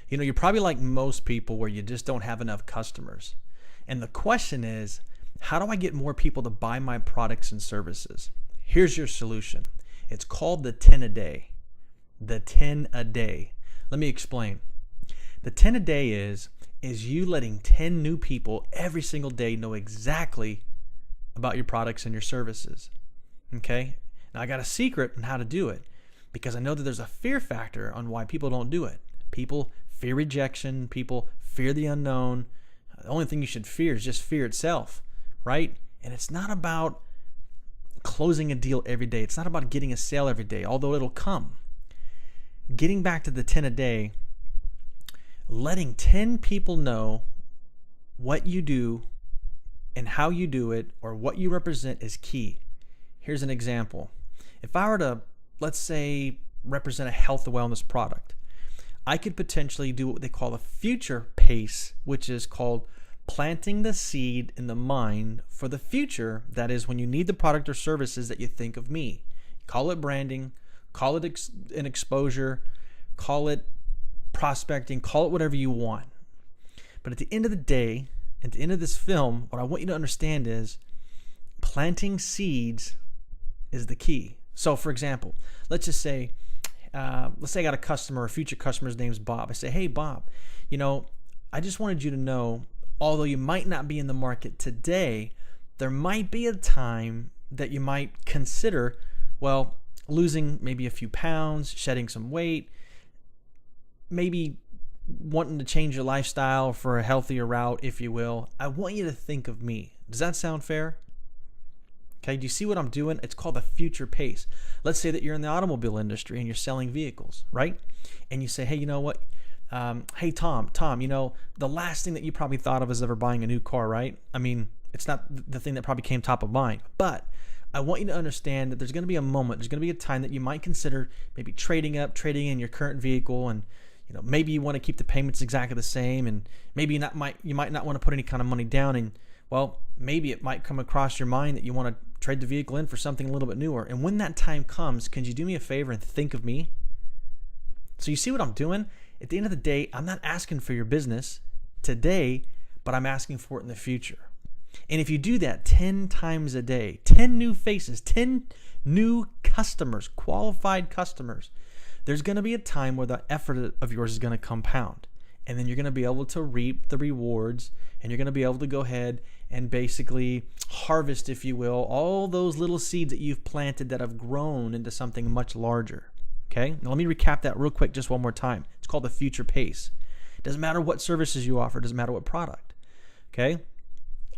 You're probably like most people where you just don't have enough customers. And the question is, how do I get more people to buy my products and services? Here's your solution. It's called the 10 a day. The 10 a day. Let me explain. The 10 a day is you letting 10 new people every single day know exactly about your products and your services. Okay? Now I got a secret on how to do it because I know that there's a fear factor on why people don't do it. People fear rejection. People fear the unknown. The only thing you should fear is just fear itself, right? And it's not about closing a deal every day. It's not about getting a sale every day, although it'll come. Getting back to the 10 a day, letting 10 people know what you do and how you do it or what you represent is key. Here's an example. If I were to, let's say, represent a health and wellness product, I could potentially do what they call a future pace, which is called planting the seed in the mind for the future. That is when you need the product or services that you think of me. Call it branding, call it an exposure, call it prospecting, call it whatever you want. But at the end of the day, at the end of this film, what I want you to understand is planting seeds is the key. So for example, let's say I got a customer, a future customer's name's Bob. I say, hey Bob, I just wanted you to know, although you might not be in the market today, there might be a time that you might consider, losing maybe a few pounds, shedding some weight, maybe wanting to change your lifestyle for a healthier route, if you will. I want you to think of me. Does that sound fair? Okay, do you see what I'm doing? It's called the future pace. Let's say that you're in the automobile industry and you're selling vehicles, right? And you say, hey, you know what? Hey, Tom, the last thing that you probably thought of is ever buying a new car, right? I mean, it's not the thing that probably came top of mind, but I want you to understand that there's going to be a moment, there's going to be a time that you might consider maybe trading in your current vehicle, and maybe you want to keep the payments exactly the same, and maybe you might not want to put any kind of money down, and maybe it might come across your mind that you want to trade the vehicle in for something a little bit newer. And when that time comes, can you do me a favor and think of me? So you see what I'm doing? At the end of the day, I'm not asking for your business today, but I'm asking for it in the future. And if you do that 10 times a day, 10 new faces, 10 new customers, qualified customers, there's going to be a time where the effort of yours is going to compound. And then you're going to be able to reap the rewards, and you're going to be able to go ahead and basically harvest, if you will, all those little seeds that you've planted that have grown into something much larger. Okay? Now let me recap that real quick just one more time. It's called the future pace. It doesn't matter what services you offer. It doesn't matter what product. Okay?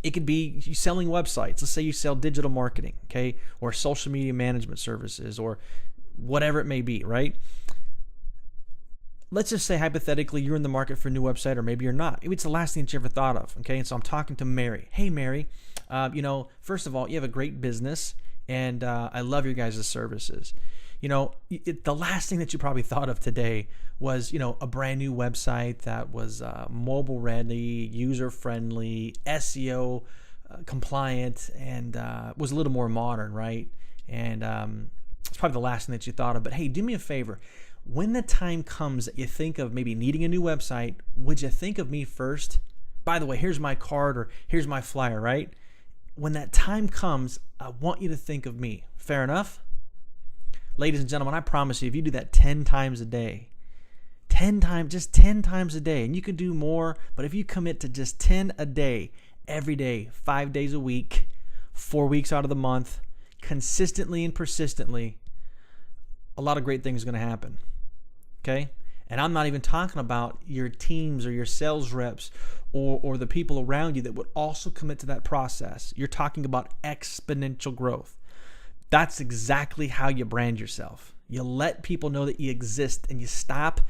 It could be you selling websites. Let's say you sell digital marketing, okay, or social media management services, or whatever it may be, right? Let's just say hypothetically you're in the market for a new website, or maybe you're not. Maybe it's the last thing that you ever thought of, okay? And so I'm talking to Mary. Hey, Mary, first of all, you have a great business, and I love your guys' services. The last thing that you probably thought of today was, a brand new website that was mobile ready, user friendly, SEO compliant, and was a little more modern, right? And it's probably the last thing that you thought of. But hey, do me a favor. When the time comes that you think of maybe needing a new website, would you think of me first? By the way, here's my card, or here's my flyer, right? When that time comes, I want you to think of me. Fair enough? Ladies and gentlemen, I promise you, if you do that 10 times a day, 10 times a day, and you can do more, but if you commit to just 10 a day, every day, 5 days a week, 4 weeks out of the month, consistently and persistently, a lot of great things are going to happen. Okay? And I'm not even talking about your teams or your sales reps or the people around you that would also commit to that process. You're talking about exponential growth. That's exactly how you brand yourself. You let people know that you exist, and you stop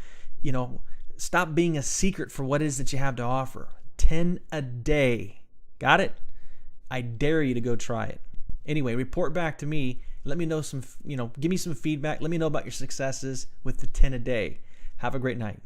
being a secret for what it is that you have to offer. 10 a day. Got it? I dare you to go try it. Anyway, report back to me. Let me know give me some feedback. Let me know about your successes with the 10 a day. Have a great night.